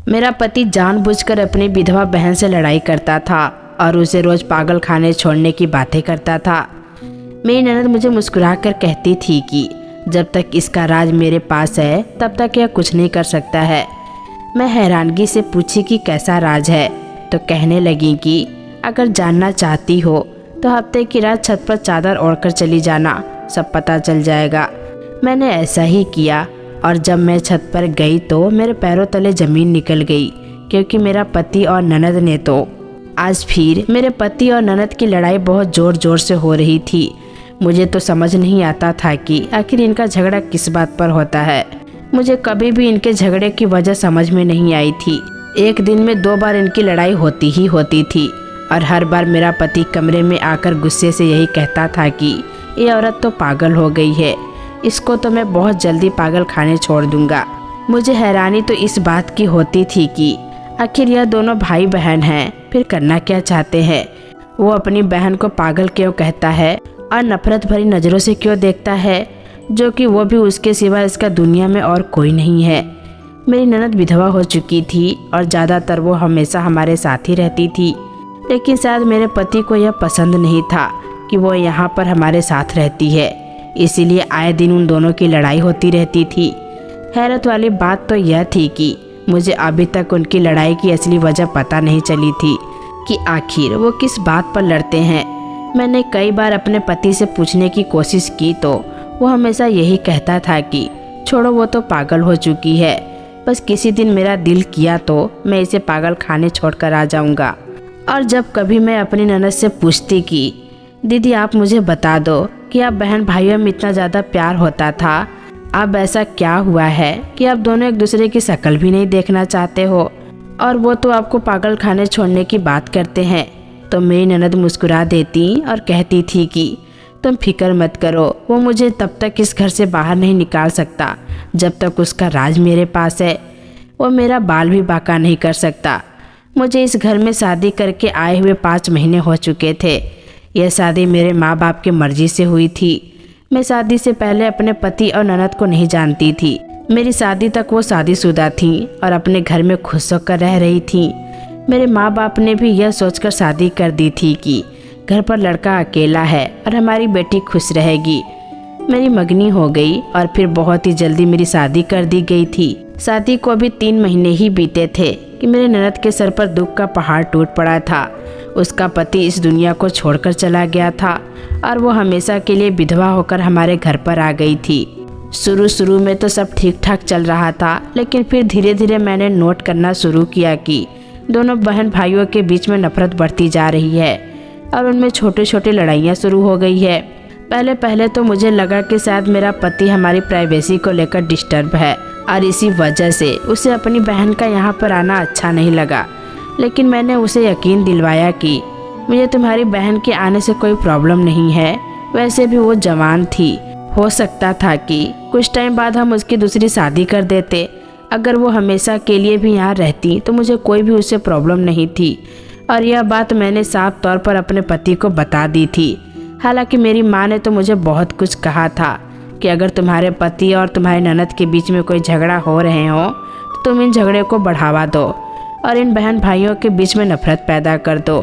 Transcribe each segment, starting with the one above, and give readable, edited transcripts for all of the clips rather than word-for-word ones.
मेरा पति जानबूझकर अपनी विधवा बहन से लड़ाई करता था और उसे रोज पागल खाने छोड़ने की बातें करता था। मेरी ननद मुझे मुस्कुराकर कहती थी कि जब तक इसका राज मेरे पास है तब तक यह कुछ नहीं कर सकता है। मैं हैरानगी से पूछी कि कैसा राज है, तो कहने लगी कि अगर जानना चाहती हो तो हफ्ते की रात छत पर चादर ओढ़कर चली जाना, सब पता चल जाएगा। मैंने ऐसा ही किया और जब मैं छत पर गई तो मेरे पैरों तले ज़मीन निकल गई, क्योंकि मेरा पति और ननद ने तो आज फिर मेरे पति और ननद की लड़ाई बहुत ज़ोर ज़ोर से हो रही थी। मुझे तो समझ नहीं आता था कि आखिर इनका झगड़ा किस बात पर होता है। मुझे कभी भी इनके झगड़े की वजह समझ में नहीं आई थी। एक दिन में 2 बार इनकी लड़ाई होती ही होती थी और हर बार मेरा पति कमरे में आकर गुस्से से यही कहता था कि ये औरत तो पागल हो गई है, इसको तो मैं बहुत जल्दी पागल खाने छोड़ दूंगा। मुझे हैरानी तो इस बात की होती थी कि आखिर यह दोनों भाई बहन हैं, फिर करना क्या चाहते हैं। वो अपनी बहन को पागल क्यों कहता है और नफरत भरी नज़रों से क्यों देखता है, जो कि वो भी उसके सिवा इसका दुनिया में और कोई नहीं है। मेरी ननद विधवा हो चुकी थी और ज़्यादातर वो हमेशा हमारे साथ ही रहती थी, लेकिन शायद मेरे पति को यह पसंद नहीं था कि वो यहाँ पर हमारे साथ रहती है, इसीलिए आए दिन उन दोनों की लड़ाई होती रहती थी। हैरत वाली बात तो यह थी कि मुझे अभी तक उनकी लड़ाई की असली वजह पता नहीं चली थी कि आखिर वो किस बात पर लड़ते हैं। मैंने कई बार अपने पति से पूछने की कोशिश की तो वो हमेशा यही कहता था कि छोड़ो, वो तो पागल हो चुकी है, बस किसी दिन मेरा दिल किया तो मैं इसे पागल खाने छोड़कर आ जाऊंगा। और जब कभी मैं अपनी ननद से पूछती कि दीदी आप मुझे बता दो कि आप बहन भाइयों में इतना ज़्यादा प्यार होता था, अब ऐसा क्या हुआ है कि आप दोनों एक दूसरे की शक्ल भी नहीं देखना चाहते हो और वो तो आपको पागल खाने छोड़ने की बात करते हैं, तो मेरी ननद मुस्कुरा देती और कहती थी कि तुम फिक्र मत करो, वो मुझे तब तक इस घर से बाहर नहीं निकाल सकता जब तक उसका राज मेरे पास है। वो मेरा बाल भी बांका नहीं कर सकता। मुझे इस घर में शादी करके आए हुए 5 महीने हो चुके थे। यह शादी मेरे माँ बाप की मर्जी से हुई थी। मैं शादी से पहले अपने पति और ननद को नहीं जानती थी। मेरी शादी तक वो शादीशुदा थीं और अपने घर में खुश होकर रह रही थीं। मेरे माँ बाप ने भी यह सोचकर शादी कर दी थी कि घर पर लड़का अकेला है और हमारी बेटी खुश रहेगी। मेरी मंगनी हो गई और फिर बहुत ही जल्दी मेरी शादी कर दी गई थी। शादी को अभी 3 महीने ही बीते थे कि मेरे ननद के सर पर दुख का पहाड़ टूट पड़ा था। उसका पति इस दुनिया को छोड़कर चला गया था और वो हमेशा के लिए विधवा होकर हमारे घर पर आ गई थी। शुरू में तो सब ठीक ठाक चल रहा था, लेकिन फिर धीरे धीरे मैंने नोट करना शुरू किया कि दोनों बहन भाइयों के बीच में नफरत बढ़ती जा रही है और उनमें छोटे छोटे लड़ाइयाँ शुरू हो गई है। पहले तो मुझे लगा कि शायद मेरा पति हमारी प्राइवेसी को लेकर डिस्टर्ब है और इसी वजह से उसे अपनी बहन का यहाँ पर आना अच्छा नहीं लगा, लेकिन मैंने उसे यकीन दिलवाया कि मुझे तुम्हारी बहन के आने से कोई प्रॉब्लम नहीं है। वैसे भी वो जवान थी, हो सकता था कि कुछ टाइम बाद हम उसकी दूसरी शादी कर देते। अगर वो हमेशा के लिए भी यहाँ रहती तो मुझे कोई भी उससे प्रॉब्लम नहीं थी और यह बात मैंने साफ तौर पर अपने पति को बता दी थी। हालांकि मेरी माँ ने तो मुझे बहुत कुछ कहा था कि अगर तुम्हारे पति और तुम्हारे ननद के बीच में कोई झगड़ा हो रहे हो तो तुम इन झगड़े को बढ़ावा दो और इन बहन भाइयों के बीच में नफरत पैदा कर दो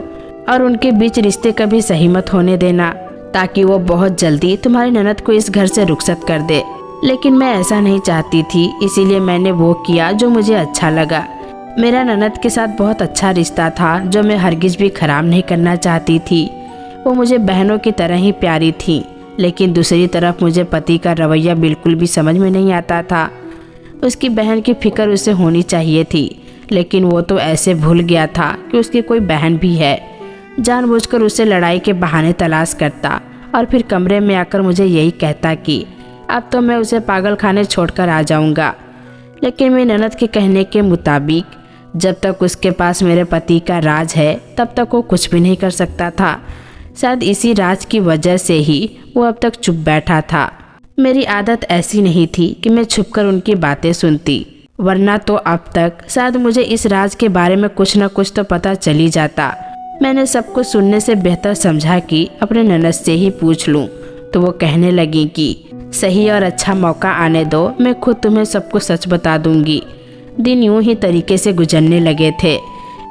और उनके बीच रिश्ते कभी सही मत होने देना, ताकि वो बहुत जल्दी तुम्हारी ननद को इस घर से रुखसत कर दे। लेकिन मैं ऐसा नहीं चाहती थी, इसीलिए मैंने वो किया जो मुझे अच्छा लगा। मेरा ननद के साथ बहुत अच्छा रिश्ता था जो मैं हरगिज भी खराब नहीं करना चाहती थी। वो मुझे बहनों की तरह ही प्यारी थी, लेकिन दूसरी तरफ मुझे पति का रवैया बिल्कुल भी समझ में नहीं आता था। उसकी बहन की फिक्र उसे होनी चाहिए थी, लेकिन वो तो ऐसे भूल गया था कि उसकी कोई बहन भी है। जानबूझकर उसे लड़ाई के बहाने तलाश करता और फिर कमरे में आकर मुझे यही कहता कि अब तो मैं उसे पागल खाने छोड़कर आ जाऊंगा। लेकिन मेरी ननद के कहने के मुताबिक जब तक उसके पास मेरे पति का राज है तब तक वो कुछ भी नहीं कर सकता था। शायद इसी राज की वजह से ही वो अब तक चुप बैठा था। मेरी आदत ऐसी नहीं थी कि मैं छुपकर उनकी बातें सुनती, वरना तो अब तक शायद मुझे इस राज के बारे में कुछ न कुछ तो पता चल ही जाता। मैंने सब कुछ सुनने से बेहतर समझा कि अपने ननद से ही पूछ लूं, तो वो कहने लगी कि सही और अच्छा मौका आने दो, मैं खुद तुम्हें सब कुछ सच बता दूंगी। दिन यूं ही तरीके से गुजरने लगे थे।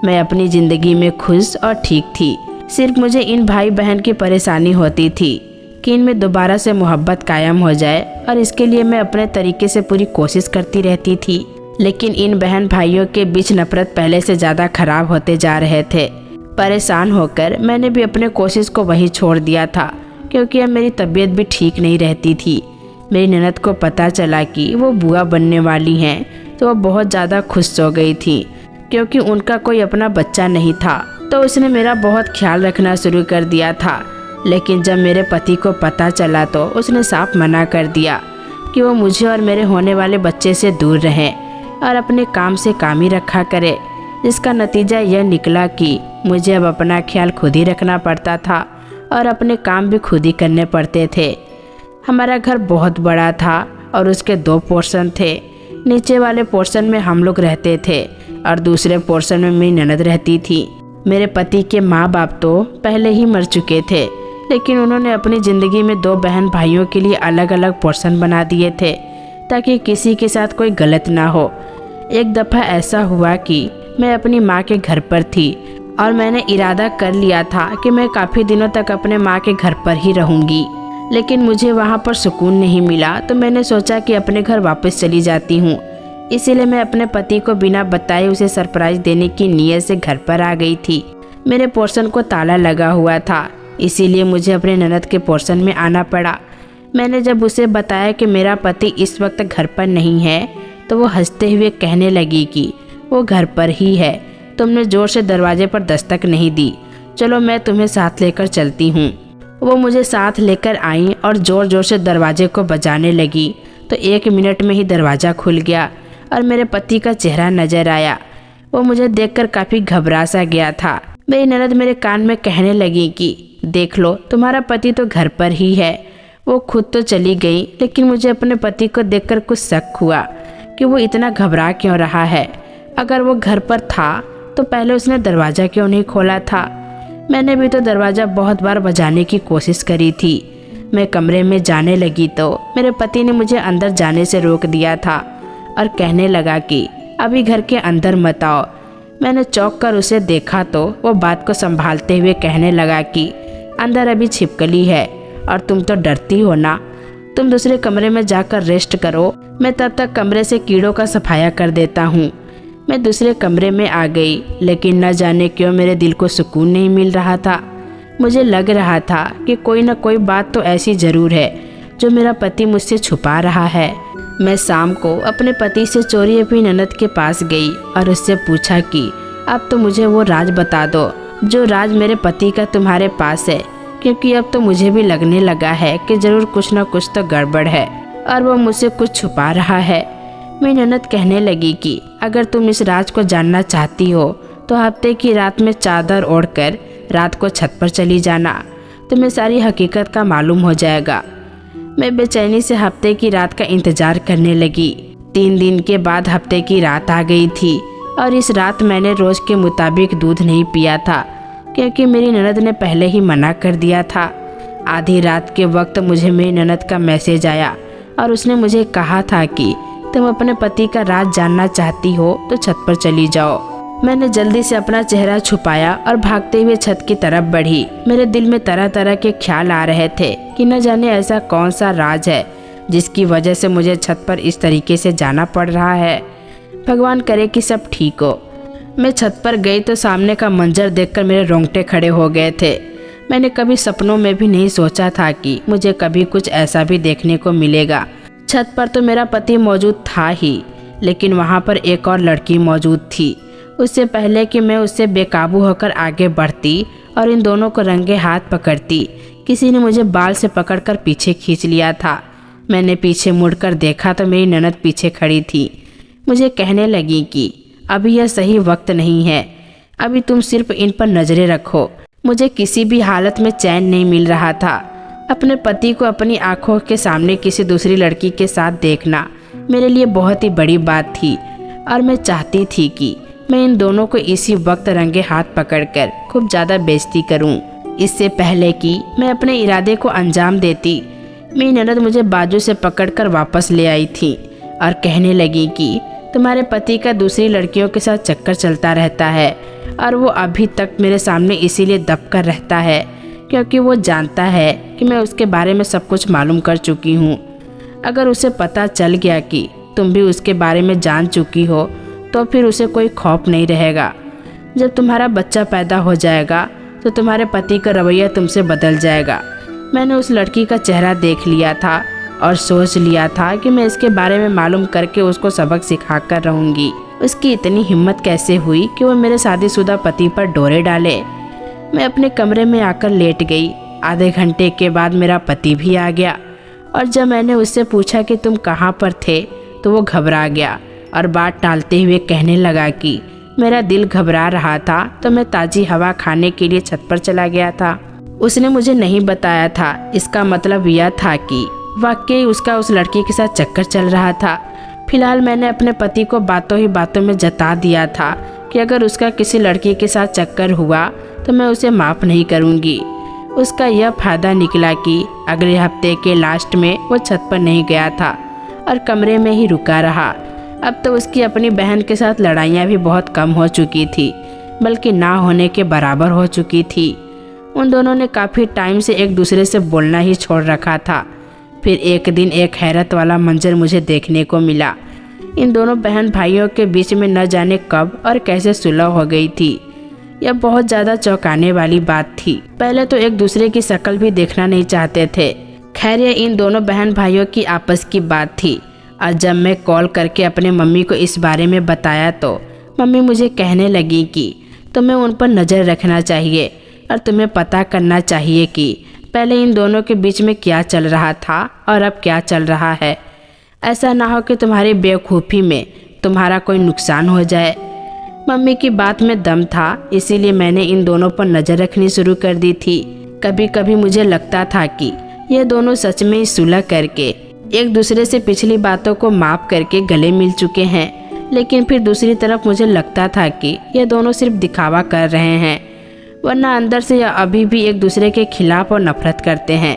मैं अपनी ज़िंदगी में खुश और ठीक थी। सिर्फ मुझे इन भाई बहन की परेशानी होती थी कि इनमें दोबारा से मोहब्बत कायम हो जाए, और इसके लिए मैं अपने तरीके से पूरी कोशिश करती रहती थी। लेकिन इन बहन भाइयों के बीच नफरत पहले से ज़्यादा खराब होते जा रहे थे। परेशान होकर मैंने भी अपने कोशिश को वहीं छोड़ दिया था, क्योंकि अब मेरी तबीयत भी ठीक नहीं रहती थी। मेरी ननद को पता चला कि वो बुआ बनने वाली हैं, तो वो बहुत ज़्यादा खुश हो गई थी, क्योंकि उनका कोई अपना बच्चा नहीं था। तो उसने मेरा बहुत ख्याल रखना शुरू कर दिया था। लेकिन जब मेरे पति को पता चला तो उसने साफ मना कर दिया कि वो मुझे और मेरे होने वाले बच्चे से दूर रहें और अपने काम से काम ही रखा करे, जिसका नतीजा यह निकला कि मुझे अब अपना ख्याल खुद ही रखना पड़ता था और अपने काम भी खुद ही करने पड़ते थे। हमारा घर बहुत बड़ा था और उसके 2 पोर्शन थे। नीचे वाले पोर्शन में हम लोग रहते थे और दूसरे पोर्शन में मेरी ननद रहती थी। मेरे पति के माँ बाप तो पहले ही मर चुके थे, लेकिन उन्होंने अपनी ज़िंदगी में 2 बहन भाइयों के लिए अलग अलग पोर्शन बना दिए थे, ताकि किसी के साथ कोई गलत ना हो। एक दफ़ा ऐसा हुआ कि मैं अपनी माँ के घर पर थी और मैंने इरादा कर लिया था कि मैं काफ़ी दिनों तक अपने माँ के घर पर ही रहूँगी, लेकिन मुझे वहाँ पर सुकून नहीं मिला। तो मैंने सोचा कि अपने घर वापस चली जाती हूँ। इसीलिए मैं अपने पति को बिना बताए उसे सरप्राइज़ देने की नीयत से घर पर आ गई थी। मेरे पोर्शन को ताला लगा हुआ था, इसीलिए मुझे अपने ननद के पोर्शन में आना पड़ा। मैंने जब उसे बताया कि मेरा पति इस वक्त घर पर नहीं है, तो वो हंसते हुए कहने लगी कि वो घर पर ही है, तुमने ज़ोर से दरवाजे पर दस्तक नहीं दी, चलो मैं तुम्हें साथ लेकर चलती हूँ। वो मुझे साथ लेकर आई और ज़ोर ज़ोर से दरवाजे को बजाने लगी। तो 1 मिनट में ही दरवाज़ा खुल गया और मेरे पति का चेहरा नज़र आया। वो मुझे देखकर काफ़ी घबरा सा गया था। मेरी ननद मेरे कान में कहने लगी कि देख लो, तुम्हारा पति तो घर पर ही है। वो खुद तो चली गई, लेकिन मुझे अपने पति को देखकर कुछ शक हुआ कि वो इतना घबरा क्यों रहा है। अगर वो घर पर था तो पहले उसने दरवाज़ा क्यों नहीं खोला था। मैंने भी तो दरवाज़ा बहुत बार बजाने की कोशिश करी थी। मैं कमरे में जाने लगी तो मेरे पति ने मुझे अंदर जाने से रोक दिया था और कहने लगा कि अभी घर के अंदर मत आओ। मैंने चौंक कर उसे देखा तो वो बात को संभालते हुए कहने लगा कि अंदर अभी छिपकली है और तुम तो डरती हो ना, तुम दूसरे कमरे में जाकर रेस्ट करो, मैं तब तक कमरे से कीड़ों का सफाया कर देता हूँ। मैं दूसरे कमरे में आ गई, लेकिन न जाने क्यों मेरे दिल को सुकून नहीं मिल रहा था। मुझे लग रहा था कि कोई न कोई बात तो ऐसी ज़रूर है जो मेरा पति मुझसे छुपा रहा है। मैं शाम को अपने पति से चोरी अपनी ननद के पास गई और उससे पूछा कि अब तो मुझे वो राज बता दो जो राज मेरे पति का तुम्हारे पास है, क्योंकि अब तो मुझे भी लगने लगा है कि ज़रूर कुछ न कुछ तो गड़बड़ है और वो मुझसे कुछ छुपा रहा है। मेरी ननद कहने लगी कि अगर तुम इस राज को जानना चाहती हो तो हफ्ते की रात में चादर ओढ़कर रात को छत पर चली जाना, तुम्हें सारी हकीकत का मालूम हो जाएगा। मैं बेचैनी से हफ्ते की रात का इंतज़ार करने लगी। 3 दिन के बाद हफ्ते की रात आ गई थी और इस रात मैंने रोज़ के मुताबिक दूध नहीं पिया था, क्योंकि मेरी ननद ने पहले ही मना कर दिया था। आधी रात के वक्त मुझे मेरी ननद का मैसेज आया और उसने मुझे कहा था कि तुम अपने पति का राज जानना चाहती हो तो छत पर चली जाओ। मैंने जल्दी से अपना चेहरा छुपाया और भागते हुए छत की तरफ बढ़ी। मेरे दिल में तरह तरह के ख्याल आ रहे थे कि न जाने ऐसा कौन सा राज है जिसकी वजह से मुझे छत पर इस तरीके से जाना पड़ रहा है। भगवान करे कि सब ठीक हो। मैं छत पर गई तो सामने का मंजर देखकर मेरे रोंगटे खड़े हो गए थे। मैंने कभी सपनों में भी नहीं सोचा था कि मुझे कभी कुछ ऐसा भी देखने को मिलेगा। छत पर तो मेरा पति मौजूद था ही, लेकिन वहाँ पर एक और लड़की मौजूद थी। उससे पहले कि मैं उससे बेकाबू होकर आगे बढ़ती और इन दोनों को रंगे हाथ पकड़ती, किसी ने मुझे बाल से पकड़कर पीछे खींच लिया था। मैंने पीछे मुड़कर देखा तो मेरी ननद पीछे खड़ी थी। मुझे कहने लगी कि अभी यह सही वक्त नहीं है, अभी तुम सिर्फ इन पर नज़रें रखो। मुझे किसी भी हालत में चैन नहीं मिल रहा था। अपने पति को अपनी आंखों के सामने किसी दूसरी लड़की के साथ देखना मेरे लिए बहुत ही बड़ी बात थी और मैं चाहती थी कि मैं इन दोनों को इसी वक्त रंगे हाथ पकड़कर खूब ज़्यादा बेइज्जती करूं, इससे पहले कि मैं अपने इरादे को अंजाम देती। मेरी ननद मुझे बाजू से पकड़कर वापस ले आई थी और कहने लगी कि तुम्हारे पति का दूसरी लड़कियों के साथ चक्कर चलता रहता है और वो अभी तक मेरे सामने इसीलिए दब कर रहता है क्योंकि वो जानता है कि मैं उसके बारे में सब कुछ मालूम कर चुकी हूँ। अगर उसे पता चल गया कि तुम भी उसके बारे में जान चुकी हो तो फिर उसे कोई खौफ नहीं रहेगा। जब तुम्हारा बच्चा पैदा हो जाएगा तो तुम्हारे पति का रवैया तुमसे बदल जाएगा। मैंने उस लड़की का चेहरा देख लिया था और सोच लिया था कि मैं इसके बारे में मालूम करके उसको सबक सिखा कर रहूँगी। उसकी इतनी हिम्मत कैसे हुई कि वो मेरे शादीशुदा पति पर डोरे डाले। मैं अपने कमरे में आकर लेट गई। आधे घंटे के बाद मेरा पति भी आ गया और जब मैंने उससे पूछा कि तुम कहाँ पर थे तो वो घबरा गया और बात टालते हुए कहने लगा कि मेरा दिल घबरा रहा था तो मैं ताज़ी हवा खाने के लिए छत पर चला गया था। उसने मुझे नहीं बताया था। इसका मतलब यह था कि वाकई उसका उस लड़की के साथ चक्कर चल रहा था। फिलहाल मैंने अपने पति को बातों ही बातों में जता दिया था कि अगर उसका किसी लड़की के साथ चक्कर हुआ तो मैं उसे माफ़ नहीं करूँगी। उसका यह फ़ायदा निकला कि अगले हफ्ते के लास्ट में वो छत पर नहीं गया था और कमरे में ही रुका रहा। अब तो उसकी अपनी बहन के साथ लड़ाइयाँ भी बहुत कम हो चुकी थी, बल्कि ना होने के बराबर हो चुकी थी। उन दोनों ने काफ़ी टाइम से एक दूसरे से बोलना ही छोड़ रखा था। फिर एक दिन एक हैरत वाला मंजर मुझे देखने को मिला। इन दोनों बहन भाइयों के बीच में न जाने कब और कैसे सुलह हो गई थी। यह बहुत ज़्यादा चौंकाने वाली बात थी। पहले तो एक दूसरे की शक्ल भी देखना नहीं चाहते थे। खैर यह इन दोनों बहन भाइयों की आपस की बात थी और जब मैं कॉल करके अपने मम्मी को इस बारे में बताया तो मम्मी मुझे कहने लगी कि तुम्हें उन पर नज़र रखना चाहिए और तुम्हें पता करना चाहिए कि पहले इन दोनों के बीच में क्या चल रहा था और अब क्या चल रहा है। ऐसा ना हो कि तुम्हारी बेवकूफ़ी में तुम्हारा कोई नुकसान हो जाए। मम्मी की बात में दम था, इसीलिए मैंने इन दोनों पर नज़र रखनी शुरू कर दी थी। कभी कभी मुझे लगता था कि ये दोनों सच में ही सुलह करके एक दूसरे से पिछली बातों को माफ़ करके गले मिल चुके हैं, लेकिन फिर दूसरी तरफ मुझे लगता था कि ये दोनों सिर्फ दिखावा कर रहे हैं, वरना अंदर से यह अभी भी एक दूसरे के खिलाफ और नफरत करते हैं।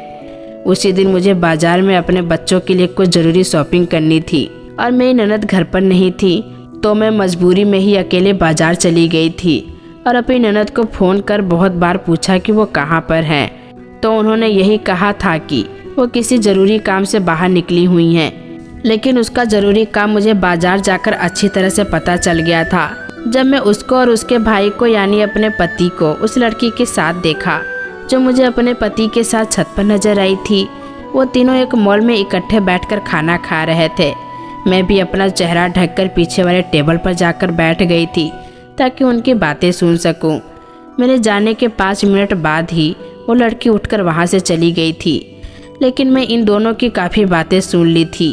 उसी दिन मुझे बाजार में अपने बच्चों के लिए कुछ ज़रूरी शॉपिंग करनी थी और मेरी ननद घर पर नहीं थी, तो मैं मजबूरी में ही अकेले बाजार चली गई थी और अपनी ननद को फ़ोन कर बहुत बार पूछा कि वो कहाँ पर हैं, तो उन्होंने यही कहा था कि वो किसी ज़रूरी काम से बाहर निकली हुई हैं। लेकिन उसका ज़रूरी काम मुझे बाजार जाकर अच्छी तरह से पता चल गया था। जब मैं उसको और उसके भाई को यानी अपने पति को उस लड़की के साथ देखा जो मुझे अपने पति के साथ छत पर नजर आई थी। वो तीनों एक मॉल में इकट्ठे बैठकर खाना खा रहे थे। मैं भी अपना चेहरा ढककर पीछे वाले टेबल पर जाकर बैठ गई थी ताकि उनकी बातें सुन सकूं। मेरे जाने के 5 मिनट बाद ही वो लड़की उठकर वहाँ से चली गई थी, लेकिन मैं इन दोनों की काफ़ी बातें सुन ली थी।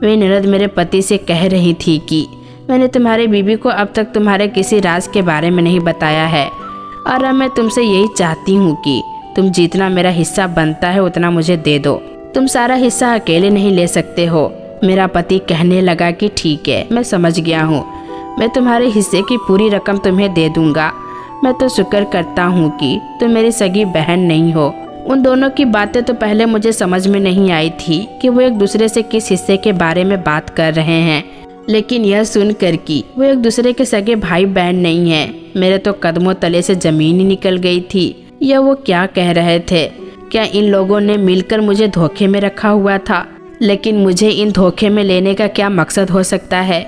वे ननद मेरे पति से कह रही थी कि मैंने तुम्हारी बीवी को अब तक तुम्हारे किसी राज के बारे में नहीं बताया है और अब मैं तुमसे यही चाहती हूँ कि तुम जितना मेरा हिस्सा बनता है उतना मुझे दे दो। तुम सारा हिस्सा अकेले नहीं ले सकते हो। मेरा पति कहने लगा कि ठीक है, मैं समझ गया हूँ, मैं तुम्हारे हिस्से की पूरी रकम तुम्हें दे दूँगा। मैं तो शुक्र करता हूँ कि तुम मेरी सगी बहन नहीं हो। उन दोनों की बातें तो पहले मुझे समझ में नहीं आई थी कि वो एक दूसरे से किस हिस्से के बारे में बात कर रहे हैं, लेकिन यह सुनकर कि वो एक दूसरे के सगे भाई बहन नहीं हैं, मेरे तो कदमों तले से ज़मीन ही निकल गई थी। यह वो क्या कह रहे थे? क्या इन लोगों ने मिलकर मुझे धोखे में रखा हुआ था? लेकिन मुझे इन धोखे में लेने का क्या मकसद हो सकता है?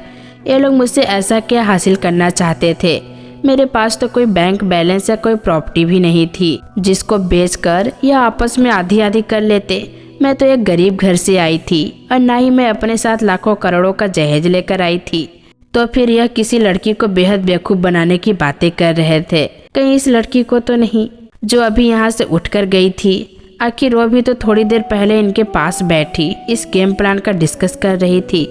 ये लोग मुझसे ऐसा क्या हासिल करना चाहते थे? मेरे पास तो कोई बैंक बैलेंस या कोई प्रॉपर्टी भी नहीं थी जिसको बेचकर या आपस में आधी आधी कर लेते। मैं तो एक गरीब घर से आई थी और ना ही मैं अपने साथ लाखों करोड़ों का जहेज लेकर आई थी। तो फिर यह किसी लड़की को बेहद बेवकूफ़ बनाने की बातें कर रहे थे। कहीं इस लड़की को तो नहीं जो अभी यहाँ से उठकर गई थी? आखिर वो भी तो थोड़ी देर पहले इनके पास बैठी इस गेम प्लान का डिस्कस कर रही थी।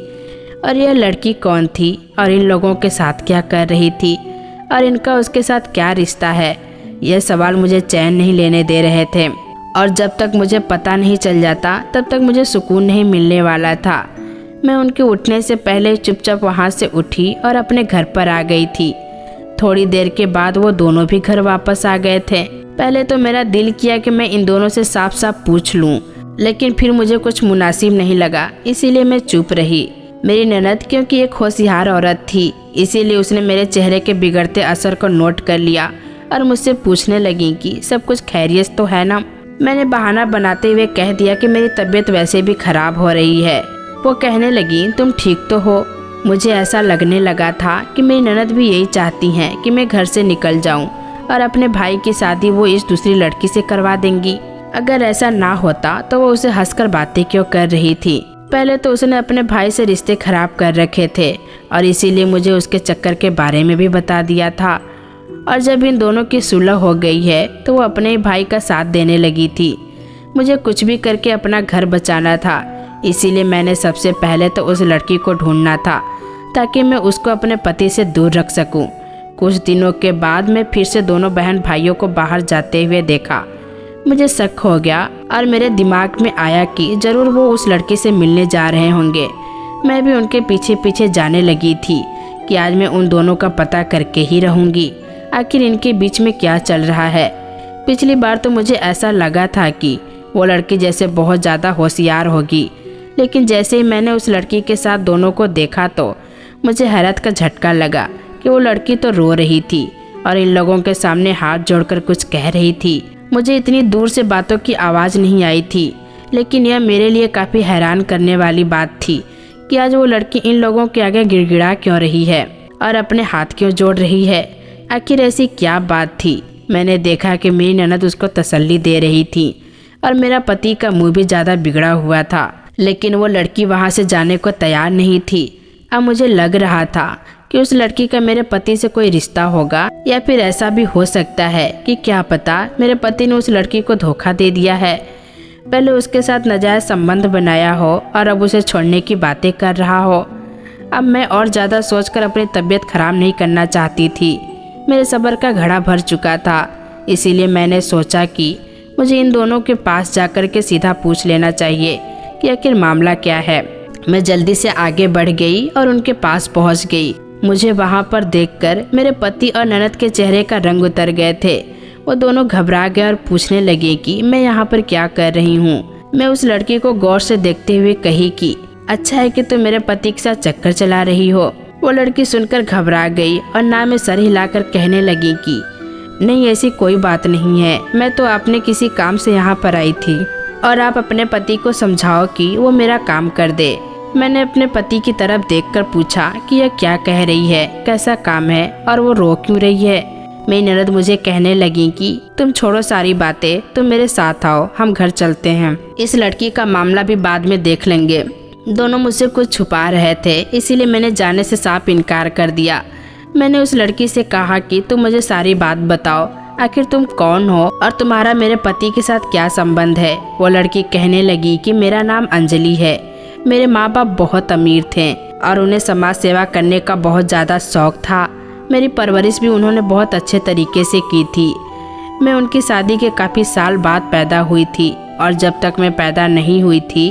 और यह लड़की कौन थी और इन लोगों के साथ क्या कर रही थी और इनका उसके साथ क्या रिश्ता है? यह सवाल मुझे चैन नहीं लेने दे रहे थे और जब तक मुझे पता नहीं चल जाता तब तक मुझे सुकून नहीं मिलने वाला था। मैं उनके उठने से पहले चुपचाप वहाँ से उठी और अपने घर पर आ गई थी। थोड़ी देर के बाद वो दोनों भी घर वापस आ गए थे। पहले तो मेरा दिल किया कि मैं इन दोनों से साफ साफ पूछ लूँ, लेकिन फिर मुझे कुछ मुनासिब नहीं लगा, इसीलिए मैं चुप रही। मेरी ननद क्योंकि एक होशियार औरत थी, इसीलिए उसने मेरे चेहरे के बिगड़ते असर को नोट कर लिया और मुझसे पूछने लगी कि सब कुछ खैरियत तो है ना। मैंने बहाना बनाते हुए कह दिया कि मेरी तबीयत वैसे भी खराब हो रही है। वो कहने लगी, तुम ठीक तो हो? मुझे ऐसा लगने लगा था कि मेरी ननद भी यही चाहती हैं कि मैं घर से निकल जाऊं और अपने भाई की शादी वो इस दूसरी लड़की से करवा देंगी। अगर ऐसा ना होता तो वो उसे हंसकर बातें क्यों कर रही थी। पहले तो उसने अपने भाई से रिश्ते खराब कर रखे थे और इसीलिए मुझे उसके चक्कर के बारे में भी बता दिया था। और जब इन दोनों की सुलह हो गई है तो वो अपने भाई का साथ देने लगी थी। मुझे कुछ भी करके अपना घर बचाना था, इसीलिए मैंने सबसे पहले तो उस लड़की को ढूंढना था ताकि मैं उसको अपने पति से दूर रख सकूं। कुछ दिनों के बाद मैं फिर से दोनों बहन भाइयों को बाहर जाते हुए देखा। मुझे शक हो गया और मेरे दिमाग में आया कि ज़रूर वो उस लड़की से मिलने जा रहे होंगे। मैं भी उनके पीछे पीछे जाने लगी थी कि आज मैं उन दोनों का पता करके ही रहूँगी, आखिर इनके बीच में क्या चल रहा है। पिछली बार तो मुझे ऐसा लगा था कि वो लड़की जैसे बहुत ज़्यादा होशियार होगी, लेकिन जैसे ही मैंने उस लड़की के साथ दोनों को देखा तो मुझे हैरत का झटका लगा कि वो लड़की तो रो रही थी और इन लोगों के सामने हाथ जोड़कर कुछ कह रही थी। मुझे इतनी दूर से बातों की आवाज़ नहीं आई थी, लेकिन यह मेरे लिए काफ़ी हैरान करने वाली बात थी कि आज वो लड़की इन लोगों के आगे गिड़गिड़ा क्यों रही है और अपने हाथ क्यों जोड़ रही है। आखिर ऐसी क्या बात थी। मैंने देखा कि मेरी ननद उसको तसल्ली दे रही थी और मेरा पति का मुंह भी ज़्यादा बिगड़ा हुआ था, लेकिन वो लड़की वहाँ से जाने को तैयार नहीं थी। अब मुझे लग रहा था कि उस लड़की का मेरे पति से कोई रिश्ता होगा, या फिर ऐसा भी हो सकता है कि क्या पता मेरे पति ने उस लड़की को धोखा दे दिया है। पहले उसके साथ नाजायज संबंध बनाया हो और अब उसे छोड़ने की बातें कर रहा हो। अब मैं और ज़्यादा सोचकर अपनी तबीयत खराब नहीं करना चाहती थी। मेरे सब्र का घड़ा भर चुका था, इसीलिए मैंने सोचा कि मुझे इन दोनों के पास जाकर के सीधा पूछ लेना चाहिए कि आखिर मामला क्या है। मैं जल्दी से आगे बढ़ गई और उनके पास पहुंच गई। मुझे वहां पर देखकर मेरे पति और ननद के चेहरे का रंग उतर गए थे। वो दोनों घबरा गए और पूछने लगे कि मैं यहाँ पर क्या कर रही हूँ। मैं उस लड़की को गौर से देखते हुए कही कि अच्छा है कि तुम मेरे पति के साथ चक्कर चला रही हो। वो लड़की सुनकर घबरा गई और ना में सर हिलाकर कहने लगी कि नहीं, ऐसी कोई बात नहीं है, मैं तो अपने किसी काम से यहाँ पर आई थी और आप अपने पति को समझाओ कि वो मेरा काम कर दे। मैंने अपने पति की तरफ देखकर पूछा कि यह क्या कह रही है, कैसा काम है और वो रो क्यों रही है। मेरी ननद मुझे कहने लगी कि तुम छोड़ो सारी बातें, तुम मेरे साथ आओ, हम घर चलते हैं। इस लड़की का मामला भी बाद में देख लेंगे। दोनों मुझसे कुछ छुपा रहे थे, इसीलिए मैंने जाने से साफ इनकार कर दिया। मैंने उस लड़की से कहा कि तुम मुझे सारी बात बताओ, आखिर तुम कौन हो और तुम्हारा मेरे पति के साथ क्या संबंध है। वो लड़की कहने लगी कि मेरा नाम अंजलि है। मेरे माँ बाप बहुत अमीर थे और उन्हें समाज सेवा करने का बहुत ज़्यादा शौक था। मेरी परवरिश भी उन्होंने बहुत अच्छे तरीके से की थी। मैं उनकी शादी के काफ़ी साल बाद पैदा हुई थी और जब तक मैं पैदा नहीं हुई थी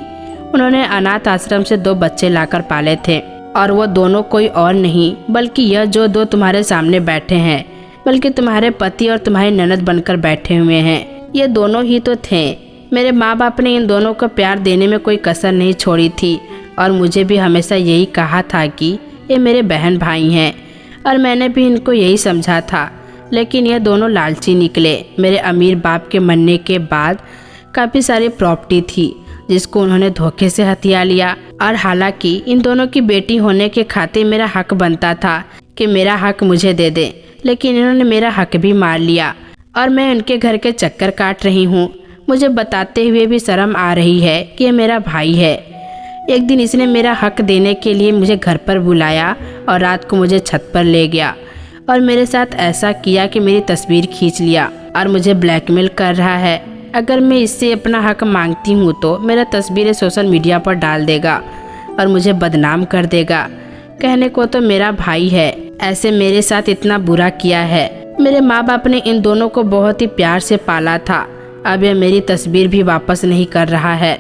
उन्होंने अनाथ आश्रम से 2 बच्चे लाकर पाले थे, और वो दोनों कोई और नहीं बल्कि यह जो 2 तुम्हारे सामने बैठे हैं, बल्कि तुम्हारे पति और तुम्हारी ननद बनकर बैठे हुए हैं। ये दोनों ही तो थे। मेरे माँ बाप ने इन दोनों को प्यार देने में कोई कसर नहीं छोड़ी थी और मुझे भी हमेशा यही कहा था कि ये मेरे बहन भाई हैं, और मैंने भी इनको यही समझा था। लेकिन ये दोनों लालची निकले। मेरे अमीर बाप के मरने के बाद काफ़ी सारी प्रॉपर्टी थी जिसको उन्होंने धोखे से हथिया लिया, और हालांकि इन दोनों की बेटी होने के खातिर मेरा हक बनता था कि मेरा हक मुझे दे दे, लेकिन इन्होंने मेरा हक भी मार लिया और मैं उनके घर के चक्कर काट रही हूँ। मुझे बताते हुए भी शर्म आ रही है कि ये मेरा भाई है। एक दिन इसने मेरा हक देने के लिए मुझे घर पर बुलाया और रात को मुझे छत पर ले गया और मेरे साथ ऐसा किया कि मेरी तस्वीर खींच लिया और मुझे ब्लैकमेल कर रहा है। अगर मैं इससे अपना हक मांगती हूँ तो मेरा तस्वीरें सोशल मीडिया पर डाल देगा और मुझे बदनाम कर देगा। कहने को तो मेरा भाई है, ऐसे मेरे साथ इतना बुरा किया है। मेरे माँ बाप ने इन दोनों को बहुत ही प्यार से पाला था। अब यह मेरी तस्वीर भी वापस नहीं कर रहा है,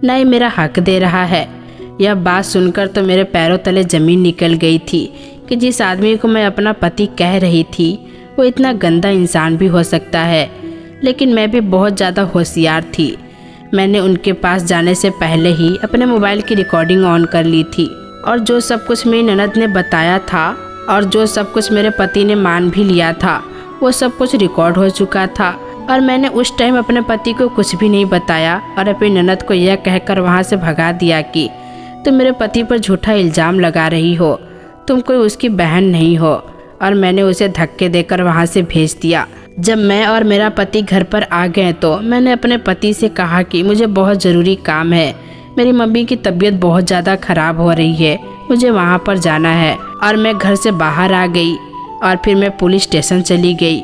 न ही मेरा हक दे रहा है। यह बात सुनकर तो मेरे पैरों तले ज़मीन निकल गई थी कि जिस आदमी को मैं अपना पति कह रही थी वो इतना गंदा इंसान भी हो सकता है। लेकिन मैं भी बहुत ज़्यादा होशियार थी। मैंने उनके पास जाने से पहले ही अपने मोबाइल की रिकॉर्डिंग ऑन कर ली थी और जो सब कुछ मेरी ननद ने बताया था और जो सब कुछ मेरे पति ने मान भी लिया था वो सब कुछ रिकॉर्ड हो चुका था। और मैंने उस टाइम अपने पति को कुछ भी नहीं बताया और अपनी ननद को यह कहकर वहाँ से भगा दिया कि तुम मेरे पति पर झूठा इल्ज़ाम लगा रही हो, तुम कोई उसकी बहन नहीं हो। और मैंने उसे धक्के देकर वहाँ से भेज दिया। जब मैं और मेरा पति घर पर आ गए तो मैंने अपने पति से कहा कि मुझे बहुत ज़रूरी काम है, मेरी मम्मी की तबीयत बहुत ज़्यादा ख़राब हो रही है, मुझे वहाँ पर जाना है। और मैं घर से बाहर आ गई और फिर मैं पुलिस स्टेशन चली गई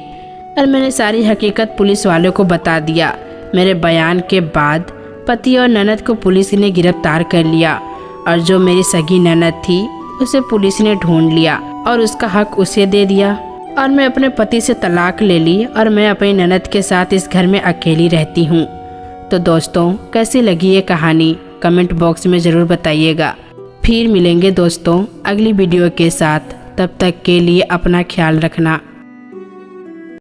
और मैंने सारी हकीकत पुलिस वालों को बता दिया। मेरे बयान के बाद पति और ननद को पुलिस ने गिरफ्तार कर लिया और जो मेरी सगी ननद थी उसे पुलिस ने ढूंढ लिया और उसका हक उसे दे दिया। और मैं अपने पति से तलाक ले ली और मैं अपनी ननद के साथ इस घर में अकेली रहती हूँ। तो दोस्तों, कैसी लगी ये कहानी कमेंट बॉक्स में ज़रूर बताइएगा। फिर मिलेंगे दोस्तों अगली वीडियो के साथ, तब तक के लिए अपना ख्याल रखना।